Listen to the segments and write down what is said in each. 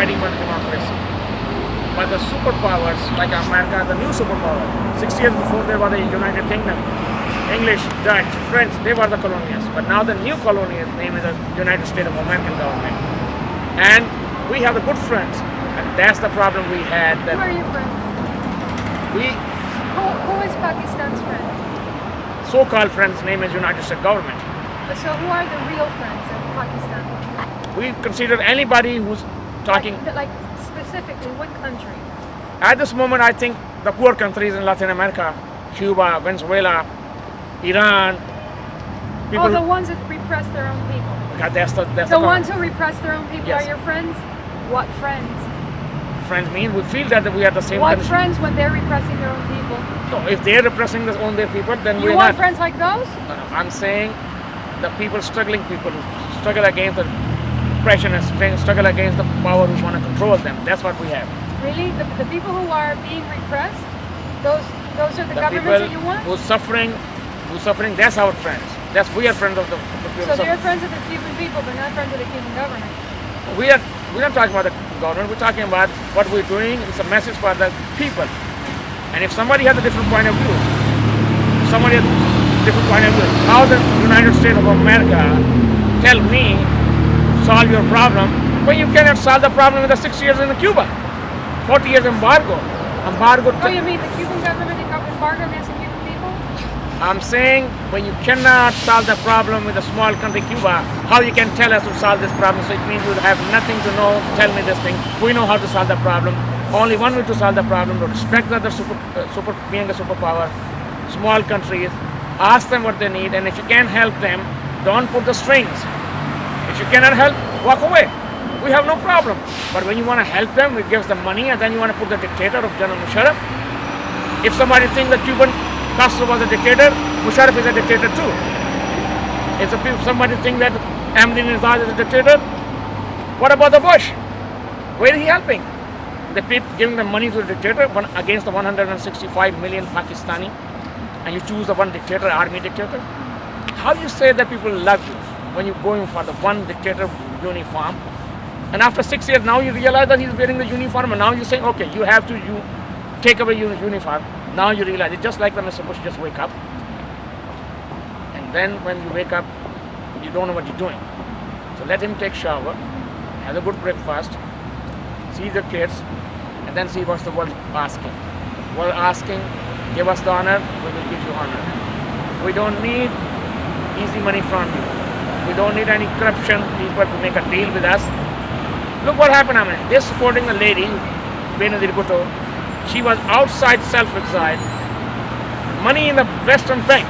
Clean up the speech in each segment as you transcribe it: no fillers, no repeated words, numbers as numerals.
fighting for democracy. But the superpowers, like America, the new superpower, 6 years before they were the United Kingdom, English, Dutch, French, they were the colonials. But now the new colonial name is the United States of American government. And we have the good friends. And that's the problem we had. Who are your friends? We, Who is Pakistan's friend? so-called friends, name is United States government. So who are the real friends of Pakistan? We consider anybody who's talking. Like specifically, what country? At this moment, I think the poor countries in Latin America, Cuba, Venezuela, Iran, people. Oh, the ones that repress their own people. That's The ones who repress their own people Yes. are your friends? What friends? Friends mean we feel that we are the same What country. friends when they're repressing their own people? So if they're repressing their own people, then You we're want not. friends like those? I'm saying the struggling people who struggle against the oppression and struggle against the power who want to control them. That's what we have. Really? The people who are being repressed? Those are the The governments people that you want? who's suffering, that's our friends. We are friends of the people. So they're friends of the Cuban people, but not friends of the Cuban government. We're not talking about the government. We're talking about what we're doing. It's a message for the people. And if somebody has a different point of view, how the United States of America tell me solve your problem when you cannot solve the problem in the 6 years in Cuba, 40 years embargo. Oh, you mean the Cuban government embargo against the Cuban people? I'm saying when you cannot solve the problem with a small country Cuba, how you can tell us to solve this problem? So it means you have nothing to know. Tell me this thing. We know how to solve the problem. Only one way to solve the problem: to respect the other being a superpower, small countries. Ask them what they need, and if you can't help them, don't put the strings. If you cannot help, walk away. We have no problem. But when you want to help them, we give them money, and then you want to put the dictator of General Musharraf. If somebody thinks that Cuban Castro was a dictator, Musharraf is a dictator too. If somebody thinks that Ahmadinejad is a dictator, what about the Bush? Where is he helping? They keep giving them money to the dictator against the 165 million Pakistani, and you choose the one dictator, army dictator. How do you say that people love you when you're going for the one dictator uniform? And after 6 years, now you realize that he's wearing the uniform, and now you're saying, okay, you have to take away your uniform. Now you realize it's just like the Mr. Bush, just wake up. And then when you wake up, you don't know what you're doing. So let him take shower, have a good breakfast, see the kids, and then see what the world asking. World asking, give us the honor, we will give you honor. We don't need easy money from you. We don't need any corruption people to make a deal with us. Look what happened, I mean, they're supporting a lady, Benazir Bhutto. She was outside self-exiled. Money in the Western Bank.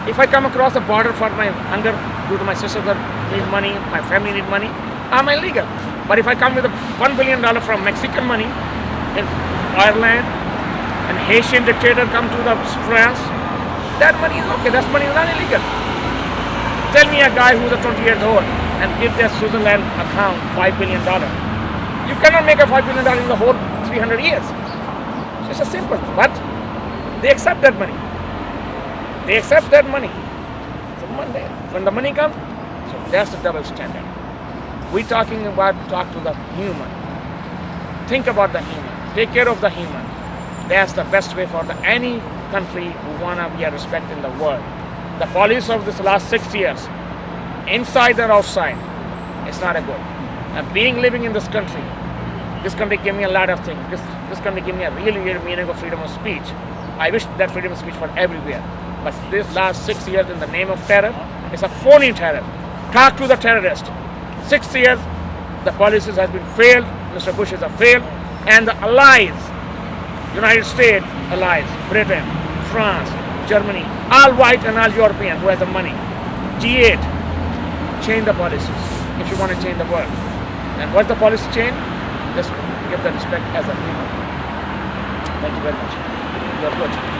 If I come across the border for my hunger due to my sister that need money, my family need money, I'm illegal. But if I come with $1 billion from Mexican money in Ireland, and Haitian dictator come to the France, that money is okay. That money is not illegal. Tell me a guy who's 20 years old and give their Switzerland account $5 billion. You cannot make a $5 billion in the whole 300 years. So it's just simple. But they accept that money. They accept that money. So when the money comes, so that's the double standard. We're talking about talk to the human. Think about the human. Take care of the human. That's the best way for any country who want to be a respect in the world. The policy of this last 6 years, inside or outside, it's not a good. And living in this country gave me a lot of things. This country gave me a really real meaning of freedom of speech. I wish that freedom of speech were everywhere. But this last 6 years in the name of terror, it's a phony terror. Talk to the terrorist. 6 years, the policies has been failed. Mr. Bush has failed. And the allies, United States allies, Britain, France, Germany, all white and all European who has the money. G8, change the policies if you want to change the world. And what's the policy change? Just give the respect as a human. Thank you very much. You are good.